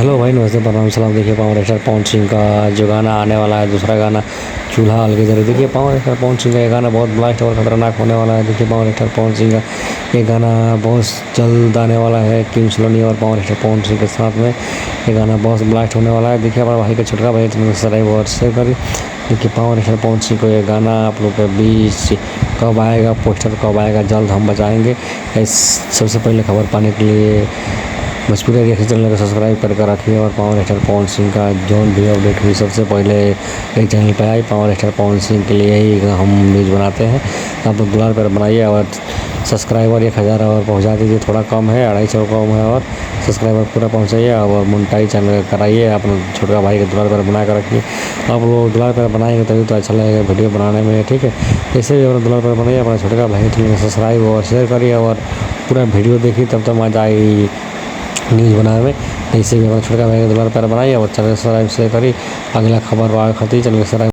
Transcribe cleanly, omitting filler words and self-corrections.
Hello भाई, नमस्ते, प्रणाम, सलाम। देखिए पावर स्टार पवन सिंह का जो गाना आने वाला है, दूसरा गाना चूल्हा अलगे जरे। देखिए पावर स्टार पवन सिंह का ये गाना बहुत ब्लास्ट और खतरनाक होने वाला है। देखिए पावर स्टार पवन सिंह का ये गाना बहुत जल्द आने वाला है। किंग सलोनी और पावर स्टार पवन सिंह के साथ में ये गाना बहुत ब्लास्ट होने वाला है। देखिए हमारा भाई का छोटका भाई सब्सक्राइब और शेयर करिए। देखिए पावर स्टार पवन सिंह को ये गाना आप लोग के बीच कब आएगा, पोस्टर कब आएगा, जल्द हम बचाएंगे। सबसे पहले खबर पाने के लिए भोजपुरी रिएक्शन चैनल को सब्सक्राइब करके रखिए और पावर स्टार पवन सिंह का जो भी अपडेट हुई सबसे पहले एक चैनल पर आई। पावर स्टार पवन सिंह के लिए ही हम न्यूज़ बनाते हैं। आप लोग दुलार पर बनाइए और सब्सक्राइबर 1000 और पहुंचा दीजिए। थोड़ा कम है, 250 कम है, और सब्सक्राइबर पूरा पहुंचाइए और मोनेटाइज चैनल कराइए। आप छोटका भाई के दुलार पर बना कर रखिए। आप लोग दुलार पर बनाएंगे तभी तो अच्छा लगेगा वीडियो बनाने में, ठीक है। ऐसे भी अपना दुलार पर बनाइए, अपना छोटका भाई के सब्सक्राइब और शेयर करिए और पूरा वीडियो देखिए, तब तक मजा आई न्यूज़ बनाने में। ऐसे भी अपना छोटका भाई के दुलार पर बनाइए और चैनल सब्सक्राइब शेयर करिए। अगला खबर खातिर चैनल सब्सक्राइब